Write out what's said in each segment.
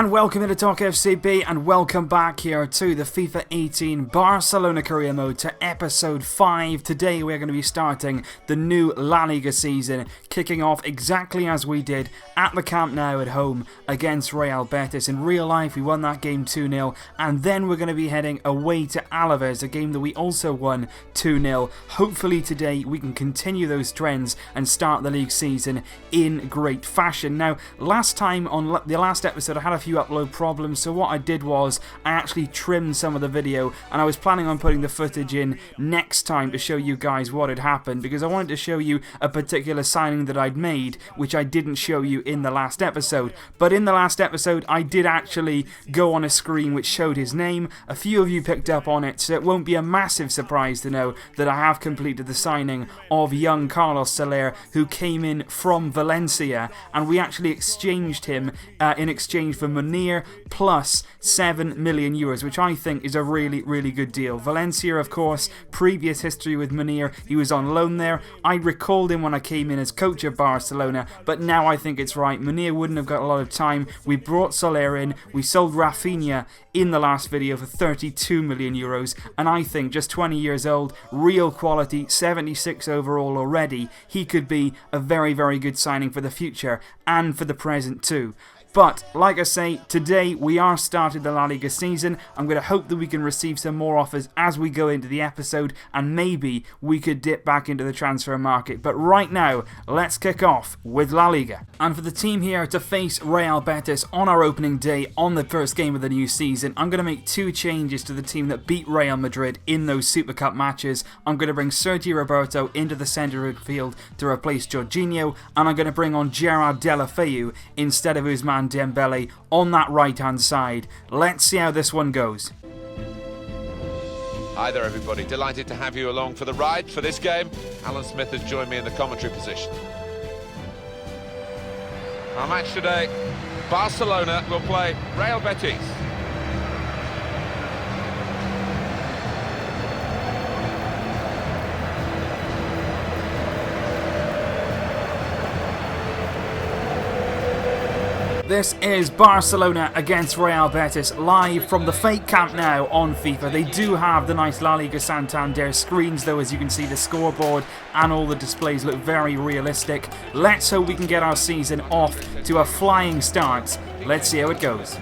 And welcome into Talk FCB and welcome back here to the FIFA 18 Barcelona career mode to episode 5. Today we're going to be starting the new La Liga season, kicking off exactly as we did at the Camp Nou at home against Real Betis. In real life we won that game 2-0 and then we're going to be heading away to Alaves, a game that we also won 2-0. Hopefully today we can continue those trends and start the league season in great fashion. Now last time on the last episode I had a few upload problems, so what I did was I actually trimmed some of the video and I was planning on putting the footage in next time to show you guys what had happened, because I wanted to show you a particular signing that I'd made which I didn't show you in the last episode. But in the last episode I did actually go on a screen which showed his name. A few of you picked up on it, so it won't be a massive surprise to know that I have completed the signing of young Carlos Soler, who came in from Valencia, and we actually exchanged him in exchange for Munir plus 7 million euros, which I think is a really good deal. Valencia, of course, previous history with Munir, he was on loan there. I recalled him when I came in as coach of Barcelona, but now I think it's right. Munir wouldn't have got a lot of time. We brought Soler in, we sold Rafinha in the last video for 32 million euros, and I think just 20 years old, real quality, 76 overall already, he could be a very good signing for the future and for the present too. But, like I say, today we are starting the La Liga season. I'm going to hope that we can receive some more offers as we go into the episode, and maybe we could dip back into the transfer market. But right now, let's kick off with La Liga. And for the team here to face Real Betis on our opening day on the first game of the new season, I'm going to make 2 changes to the team that beat Real Madrid in those Super Cup matches. I'm going to bring Sergio Roberto into the centre of the field to replace Jorginho, and I'm going to bring on Gerard Deulofeu instead of Ousmane Dembele on that right hand side. Let's see how this one goes. Hi there everybody, delighted to have you along for the ride for this game. Alan Smith has joined me in the commentary position. Our match today, Barcelona will play Real Betis. This is Barcelona against Real Betis, live from the fake Camp Nou on FIFA. They do have the nice La Liga Santander screens though, as you can see the scoreboard and all the displays look very realistic. Let's hope we can get our season off to a flying start. Let's see how it goes.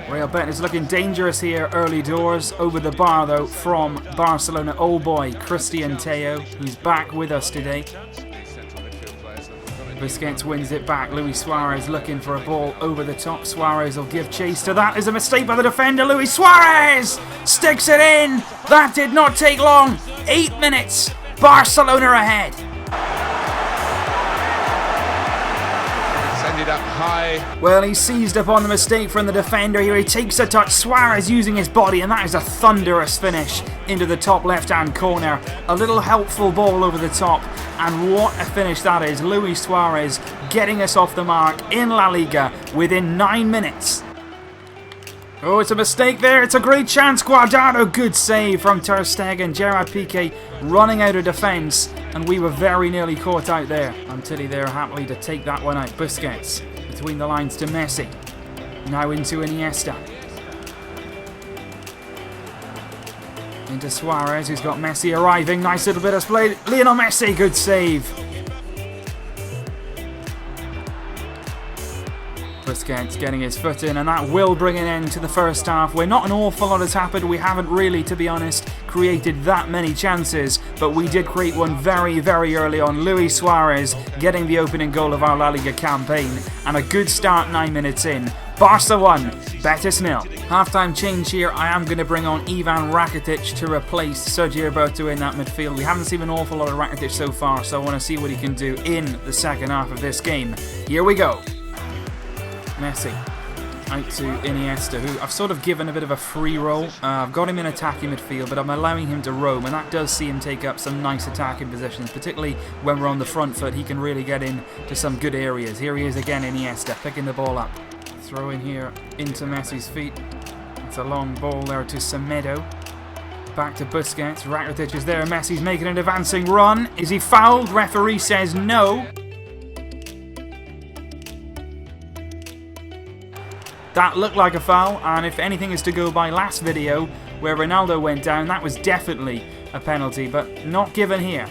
Real Betis looking dangerous here early doors. Over the bar though from Barcelona old boy Christian Teo, who's back with us today. Busquets wins it back. Luis Suarez looking for a ball over the top. Suarez will give chase to that. Is a mistake by the defender. Luis Suarez sticks it in. That did not take long. 8 minutes. Barcelona ahead. It's ended up high. Well, he seized upon the mistake from the defender here. He takes a touch. Suarez using his body, and that is a thunderous finish into the top left-hand corner. A little helpful ball over the top. And what a finish that is. Luis Suarez getting us off the mark in La Liga within 9 minutes. Oh, it's a mistake there. It's a great chance. Guardado, good save from Ter Stegen. Gerard Piqué running out of defence. And we were very nearly caught out there. Until there happily to take that one out. Busquets between the lines to Messi. Now into Iniesta. Into Suarez, who's got Messi arriving. Nice little bit of play. Lionel Messi, good save. Busquets getting his foot in, and that will bring an end to the first half, where not an awful lot has happened. We haven't really, to be honest, created that many chances, but we did create one very early on. Luis Suarez getting the opening goal of our La Liga campaign, and a good start 9 minutes in. Barca 1, Betis 0. Half-time change here. I am going to bring on Ivan Rakitic to replace Sergio Roberto in that midfield. We haven't seen an awful lot of Rakitic so far, so I want to see what he can do in the second half of this game. Here we go. Messi out to Iniesta, who I've sort of given a bit of a free roll. I've got him in attacking midfield, but I'm allowing him to roam, and that does see him take up some nice attacking positions, particularly when we're on the front foot. He can really get into some good areas. Here he is again, Iniesta, picking the ball up. Throw in here into Messi's feet. It's a long ball there to Semedo. Back to Busquets. Rakitic is there. Messi's making an advancing run. Is he fouled? Referee says no. That looked like a foul, and if anything is to go by last video, where Ronaldo went down, that was definitely a penalty, but not given here.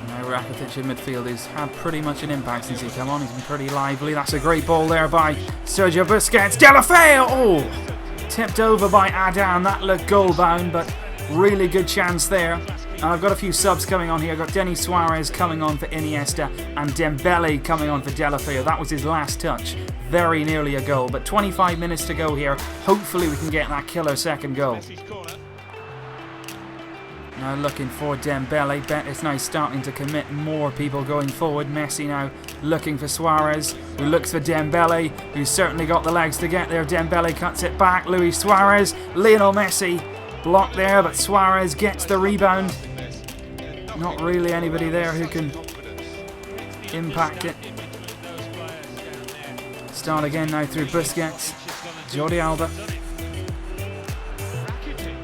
Now Rakitic in midfield has had pretty much an impact since he came on. He's been pretty lively. That's a great ball there by Sergio Busquets. Deulofeu! Oh! Tipped over by Adam. That looked goal bound, but really good chance there. And I've got a few subs coming on here. I've got Denis Suarez coming on for Iniesta and Dembele coming on for Deulofeu. That was his last touch. Very nearly a goal, but 25 minutes to go here. Hopefully we can get that killer second goal. Now looking for Dembele. Betis now starting to commit more people going forward. Messi now looking for Suarez, who looks for Dembele, who's certainly got the legs to get there. Dembele cuts it back. Luis Suarez, Lionel Messi blocked there, but Suarez gets the rebound. Not really anybody there who can impact it. Start again now through Busquets. Jordi Alba.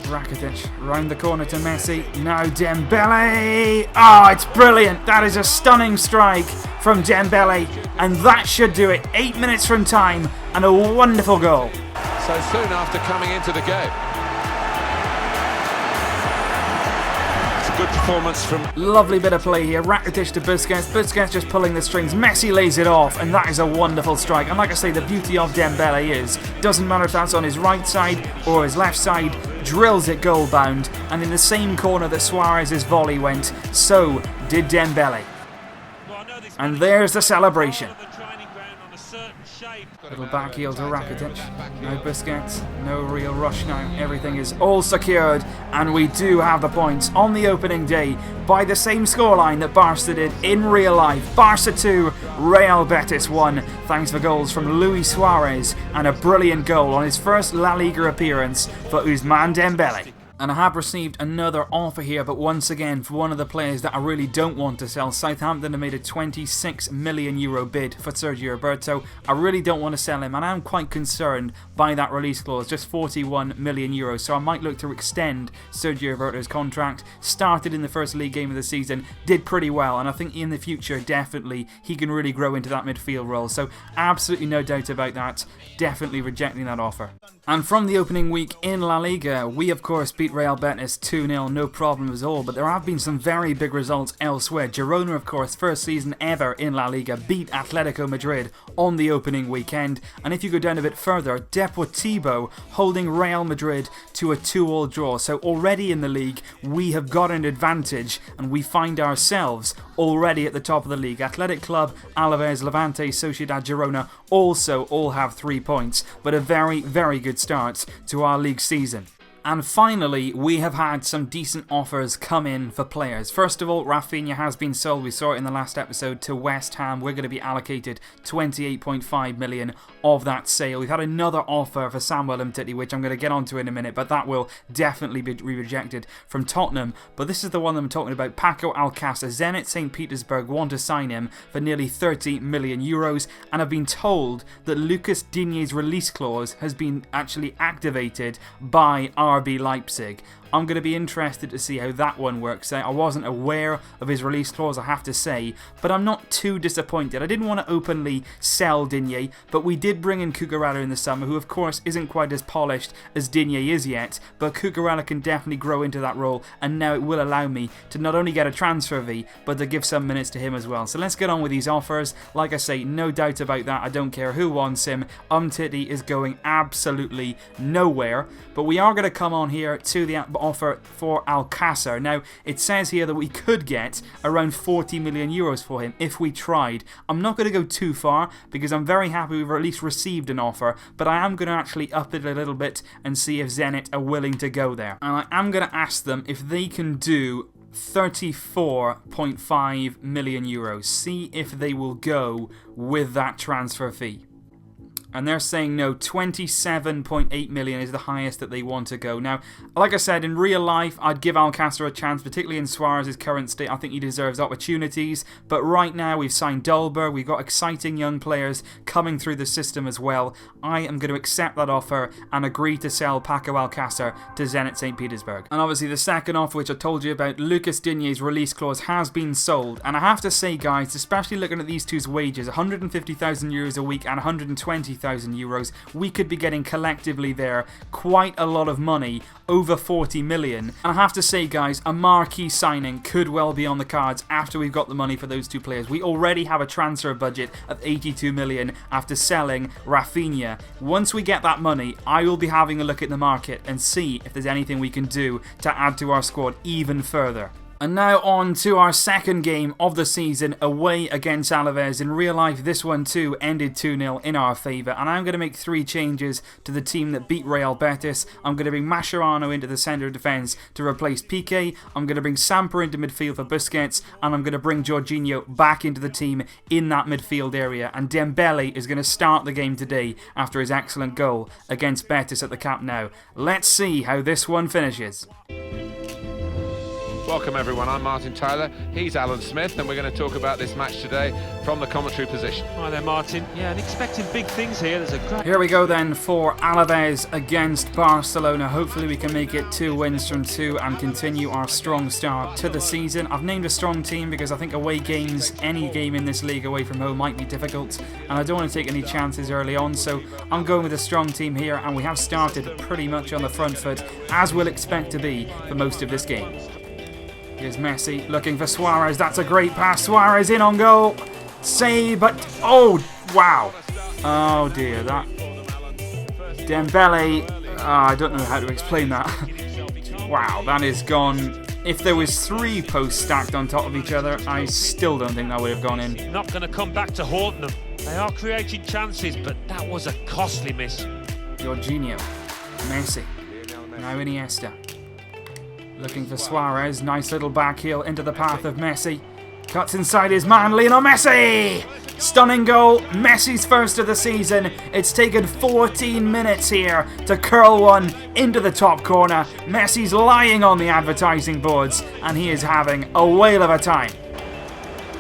Rakitic round the corner to Messi. Now Dembele. Oh, it's brilliant. That is a stunning strike from Dembele. And that should do it. 8 minutes from time and a wonderful goal. So soon after coming into the game. Good performance from... Lovely bit of play here. Rakitic to Busquets. Busquets just pulling the strings. Messi lays it off, and that is a wonderful strike. And like I say, the beauty of Dembele is, doesn't matter if that's on his right side or his left side, drills it goal bound. And in the same corner that Suarez's volley went, so did Dembele. And there's the celebration. Little back heel to Rakitic. No Busquets, no real rush now. Everything is all secured, and we do have the points on the opening day by the same scoreline that Barca did in real life. Barca 2, Real Betis 1. Thanks for goals from Luis Suarez and a brilliant goal on his first La Liga appearance for Ousmane Dembele. And I have received another offer here, but once again for one of the players that I really don't want to sell. Southampton have made a €26 million bid for Sergio Roberto. I really don't want to sell him, and I'm quite concerned by that release clause, just €41 million. So I might look to extend Sergio Roberto's contract. Started in the first league game of the season, did pretty well, and I think in the future definitely he can really grow into that midfield role. So absolutely no doubt about that. Definitely rejecting that offer. And from the opening week in La Liga, we of course beat Real Betis 2-0, no problem at all, but there have been some very big results elsewhere. Girona, of course, first season ever in La Liga, beat Atletico Madrid on the opening weekend, and if you go down a bit further, Deportivo holding Real Madrid to a 2-2 draw. So already in the league, we have got an advantage, and we find ourselves already at the top of the league. Athletic Club, Alaves, Levante, Sociedad, Girona also all have 3 points, but a very, very good start to our league season. And finally, we have had some decent offers come in for players. First of all, Rafinha has been sold. We saw it in the last episode to West Ham. We're going to be allocated 28.5 million of that sale. We've had another offer for Samuel Umtiti, which I'm going to get onto in a minute, but that will definitely be rejected from Tottenham. But this is the one that I'm talking about. Paco Alcácer. Zenit St. Petersburg want to sign him for nearly €30 million, and I've been told that Lucas Digne's release clause has been actually activated by RB Leipzig. I'm going to be interested to see how that one works out. I wasn't aware of his release clause, I have to say, but I'm not too disappointed. I didn't want to openly sell Digne, but we did bring in Cucurella in the summer, who of course isn't quite as polished as Digne is yet, but Cucurella can definitely grow into that role, and now it will allow me to not only get a transfer fee, but to give some minutes to him as well. So let's get on with these offers. Like I say, no doubt about that. I don't care who wants him. Umtiti is going absolutely nowhere, but we are going to come on here to the offer for Alcácer. Now, it says here that we could get around €40 million for him if we tried. I'm not going to go too far because I'm very happy we've at least received an offer, but I am going to actually up it a little bit and see if Zenit are willing to go there. And I am going to ask them if they can do €34.5 million. See if they will go with that transfer fee. And they're saying no, 27.8 million is the highest that they want to go. Now, like I said, in real life, I'd give Alcácer a chance, particularly in Suarez's current state. I think he deserves opportunities. But right now, we've signed Dolber. We've got exciting young players coming through the system as well. I am going to accept that offer and agree to sell Paco Alcácer to Zenit St. Petersburg. And obviously, the second offer, which I told you about, Lucas Digne's release clause has been sold. And I have to say, guys, especially looking at these two's wages, €150,000 a week and €120,000 €30,000. We could be getting collectively there quite a lot of money, over 40 million. And I have to say, guys, a marquee signing could well be on the cards after we've got the money for those two players. We already have a transfer budget of 82 million after selling Rafinha. Once we get that money, I will be having a look at the market and see if there's anything we can do to add to our squad even further. And now on to our second game of the season away against Alaves. In real life, this one too ended 2-0 in our favour. And I'm going to make 3 changes to the team that beat Real Betis. I'm going to bring Mascherano into the centre of defence to replace Piqué. I'm going to bring Samper into midfield for Busquets. And I'm going to bring Jorginho back into the team in that midfield area. And Dembele is going to start the game today after his excellent goal against Betis at the Camp Nou. Let's see how this one finishes. Welcome everyone, I'm Martin Tyler, he's Alan Smith, and we're going to talk about this match today from the commentary position. Hi there Martin, yeah, and expecting big things here. There's a great... Here we go then for Alaves against Barcelona. Hopefully we can make it 2 wins from 2 and continue our strong start to the season. I've named a strong team because I think away games, any game in this league away from home might be difficult, and I don't want to take any chances early on, so I'm going with a strong team here, and we have started pretty much on the front foot, as we'll expect to be for most of this game. Here's Messi looking for Suarez. That's a great pass. Suarez in on goal. Save, but oh wow. Oh dear, that Dembele. I don't know how to explain that. Wow, that is gone. If there was 3 posts stacked on top of each other, I still don't think that would have gone in. Not going to come back to haunt them. They are creating chances, but that was a costly miss. Jorginho, Messi, now Iniesta. Looking for Suarez, nice little back heel into the path of Messi. Cuts inside his man, Lionel Messi! Stunning goal, Messi's first of the season. It's taken 14 minutes here to curl one into the top corner. Messi's lying on the advertising boards, and he is having a whale of a time.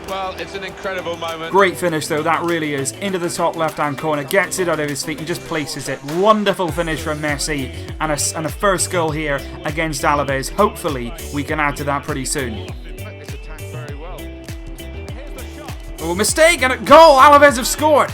Well, it's an incredible moment. Great finish though, that really is. Into the top left-hand corner, gets it out of his feet and just places it. Wonderful finish from Messi, and a first goal here against Alaves. Hopefully, we can add to that pretty soon. Oh, mistake and a goal! Alaves have scored!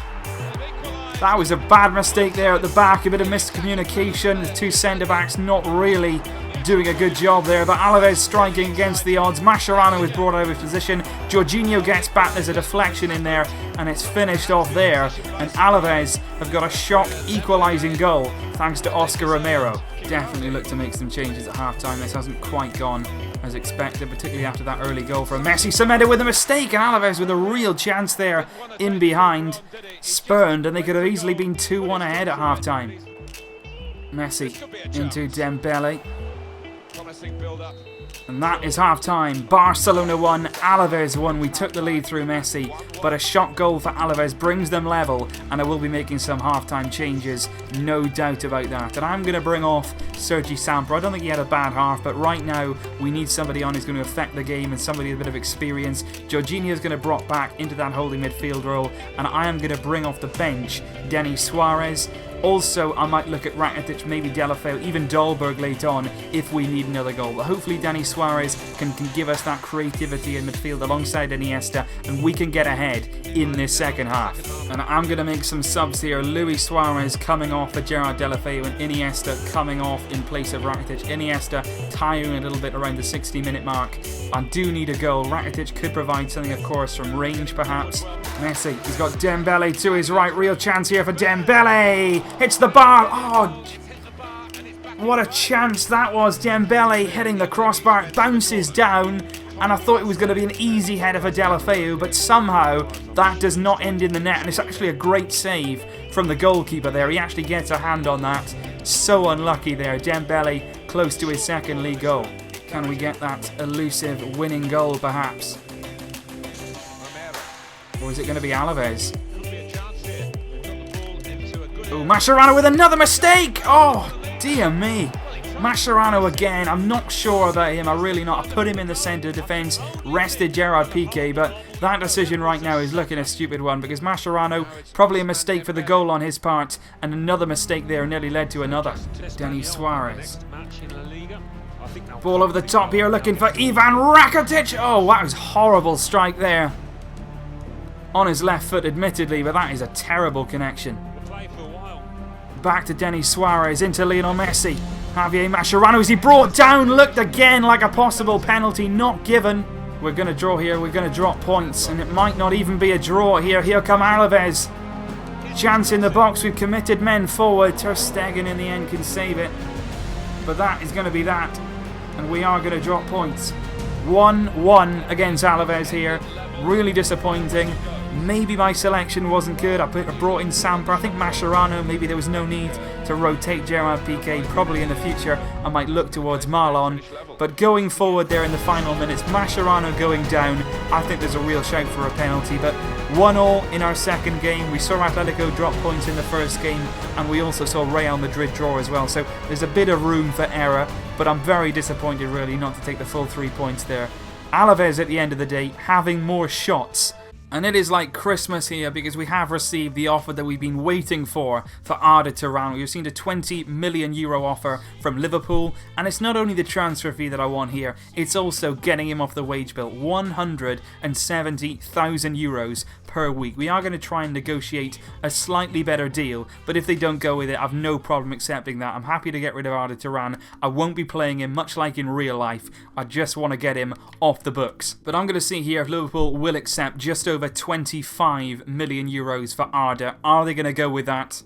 That was a bad mistake there at the back, a bit of miscommunication. The 2 centre-backs not really doing a good job there, but Alaves striking against the odds. Mascherano is brought out of his position. Jorginho gets back. There's a deflection in there, and it's finished off there. And Alaves have got a shock equalising goal thanks to Oscar Romero. Definitely look to make some changes at half-time. This hasn't quite gone as expected, particularly after that early goal from Messi. Cemented with a mistake, and Alaves with a real chance there in behind. Spurned, and they could have easily been 2-1 ahead at half-time. Messi into Dembele. And that is half-time. Barcelona 1, Alaves 1. We took the lead through Messi, but a shot goal for Alaves brings them level, and I will be making some half-time changes, no doubt about that. And I'm going to bring off Sergi Samper. I don't think he had a bad half, but right now we need somebody on who's going to affect the game and somebody with a bit of experience. Jorginho is going to be brought back into that holding midfield role, and I am going to bring off the bench Denis Suarez. Also, I might look at Rakitic, maybe Delafeu, even Dolberg late on if we need another goal. But hopefully Denis Suarez can give us that creativity in midfield alongside Iniesta, and we can get ahead in this second half. And I'm going to make some subs here. Luis Suarez coming off for Gerard Delafeu, and Iniesta coming off in place of Rakitic. Iniesta tiring a little bit around the 60-minute mark. I do need a goal. Rakitic could provide something, of course, from range perhaps. Messi, he's got Dembele to his right. Real chance here for Dembele. Hits the bar. Oh, what a chance that was. Dembele hitting the crossbar. Bounces down. And I thought it was going to be an easy header for Delafeu, but somehow that does not end in the net. And it's actually a great save from the goalkeeper there. He actually gets a hand on that. So unlucky there. Dembele close to his second league goal. Can we get that elusive winning goal perhaps? Or is it going to be Alaves? Oh, Mascherano with another mistake! Oh, dear me. Mascherano again. I'm not sure about him. I'm really not. I put him in the centre defence, rested Gerard Piqué, but that decision right now is looking a stupid one because Mascherano, probably a mistake for the goal on his part, and another mistake there nearly led to another. Denis Suarez. Ball over the top here, looking for Ivan Rakitic. Oh, that was a horrible strike there. On his left foot, admittedly, but that is a terrible connection. Back to Denis Suarez, into Lionel Messi. Javier Mascherano, is he brought down? Looked again like a possible penalty, not given. We're going to draw here, we're going to drop points, and it might not even be a draw here. Here come Alaves. Chance in the box, we've committed men forward. Ter Stegen in the end can save it. But that is going to be that, and we are going to drop points. 1-1 against Alaves here. Really disappointing. Maybe my selection wasn't good. I brought in Samper. I think Mascherano, maybe there was no need to rotate Gerard Piqué. Probably in the future I might look towards Marlon. But going forward there in the final minutes, Mascherano going down, I think there's a real shout for a penalty. But 1-1 in our second game. We saw Atletico drop points in the first game, and we also saw Real Madrid draw as well. So there's a bit of room for error, but I'm very disappointed really not to take the full 3 points there. Alaves at the end of the day having more shots. And it is like Christmas here because we have received the offer that we've been waiting for Arda Turan. We've seen a €20 million offer from Liverpool, and it's not only the transfer fee that I want here, it's also getting him off the wage bill. €170,000 per week. We are going to try and negotiate a slightly better deal, but if they don't go with it, I've no problem accepting that. I'm happy to get rid of Arda Turan. I won't be playing him much like in real life. I just want to get him off the books. But I'm going to see here if Liverpool will accept just over €25 million for Arda. Are they going to go with that?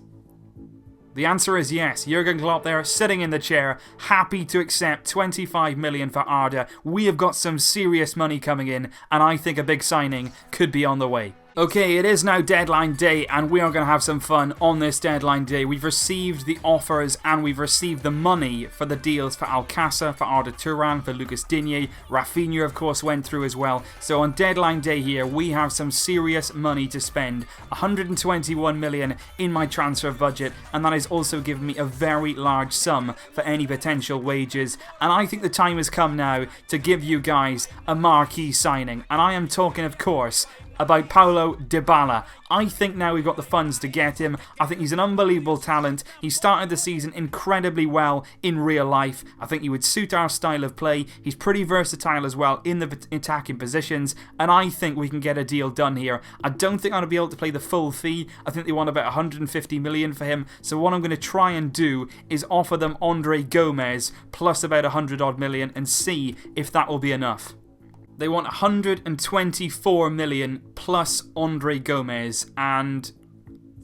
The answer is yes. Jurgen Klopp there, sitting in the chair, happy to accept $25 million for Arda. We have got some serious money coming in, and I think a big signing could be on the way. Okay, it is now deadline day, and we are going to have some fun on this deadline day. We've received the offers and we've received the money for the deals for Alcácer, for Arda Turan, for Lucas Digne. Rafinha, of course, went through as well. So on deadline day here, we have some serious money to spend. 121 million in my transfer budget, and that has also given me a very large sum for any potential wages. And I think the time has come now to give you guys a marquee signing. And I am talking, of course, about Paulo Dybala. I think now we've got the funds to get him. I think he's an unbelievable talent. He started the season incredibly well in real life. I think he would suit our style of play. He's pretty versatile as well in the attacking positions, and I think we can get a deal done here. I don't think I'm going to be able to play the full fee. I think they want about 150 million for him, so what I'm going to try and do is offer them Andre Gomez plus about 100 odd million and see if that will be enough. They want 124 million plus Andre Gomez, and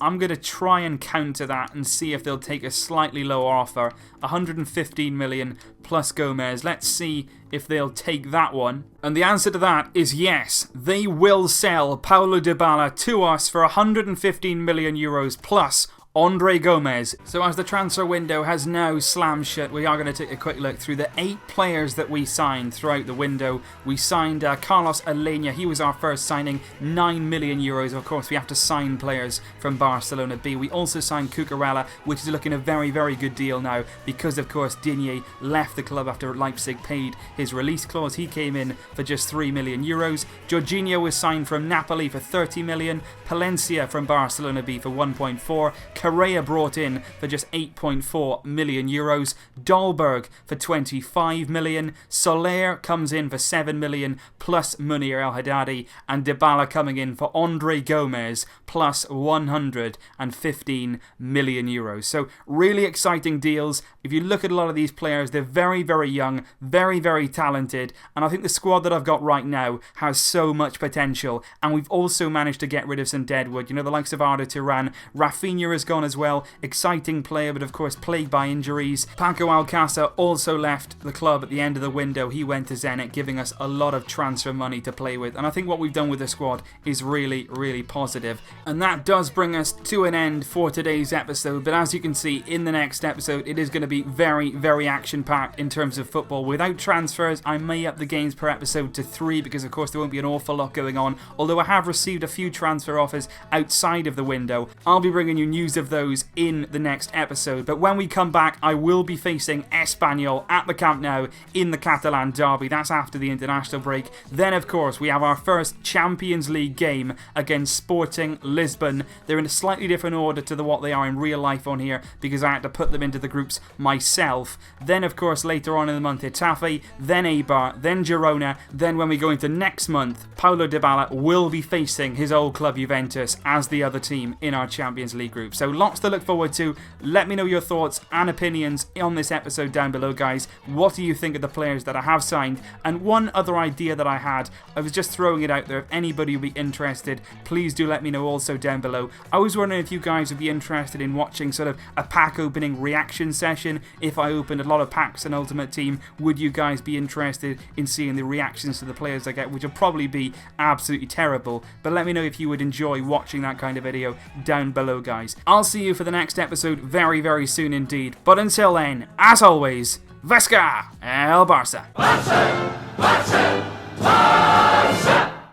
I'm going to try and counter that and see if they'll take a slightly lower offer. 115 million plus Gomez. Let's see if they'll take that one. And the answer to that is yes. They will sell Paulo Dybala to us for 115 million euros plus Andre Gomez. So as the transfer window has now slammed shut, we are going to take a quick look through the 8 players that we signed throughout the window. We signed Carlos Alenia. He was our first signing, 9 million euros. Of course, we have to sign players from Barcelona B. We also signed Cucurella, which is looking a very, very good deal now because, of course, Digne left the club after Leipzig paid his release clause. He came in for just 3 million euros. Jorginho was signed from Napoli for 30 million. Palencia from Barcelona B for 1.4. Correa brought in for just 8.4 million euros. Dahlberg for 25 million. Soler comes in for 7 million plus Munir El Haddadi, and Dybala coming in for Andre Gomez plus 115 million euros. So really exciting deals. If you look at a lot of these players, they're very, very young, very, very talented, and I think the squad that I've got right now has so much potential. And we've also managed to get rid of some deadwood. You know, the likes of Arda Turan. Rafinha has gone as well. Exciting player, but of course plagued by injuries. Paco Alcácer also left the club at the end of the window. He went to Zenit, giving us a lot of transfer money to play with. And I think what we've done with the squad is really, really positive. And that does bring us to an end for today's episode. But as you can see, in the next episode, it is going to be very, very action-packed in terms of football. Without transfers, I may up the games per episode to 3 because, of course, there won't be an awful lot going on. Although I have received a few transfer offers outside of the window. I'll be bringing you news of those in the next episode. But when we come back, I will be facing Espanyol at the Camp Nou in the Catalan derby. That's after the international break. Then, of course, we have our first Champions League game against Sporting Lisbon. They're in a slightly different order to what they are in real life on here because I had to put them into the groups myself. Then, of course, later on in the month, Getafe, then Eibar, then Girona. Then when we go into next month, Paulo Dybala will be facing his old club Juventus as the other team in our Champions League group. So lots to look forward to. Let me know your thoughts and opinions on this episode down below, guys. What do you think of the players that I have signed? And one other idea that I had, I was just throwing it out there. If anybody would be interested, please do let me know also down below. I was wondering if you guys would be interested in watching sort of a pack opening reaction session. If I opened a lot of packs in Ultimate Team, would you guys be interested in seeing the reactions to the players I get, which will probably be absolutely terrible, but let me know if you would enjoy watching that kind of video down below, guys. I'll see you for the next episode very, very soon indeed, but until then, as always, Vesca El Barça! Barça! Barça! Barça!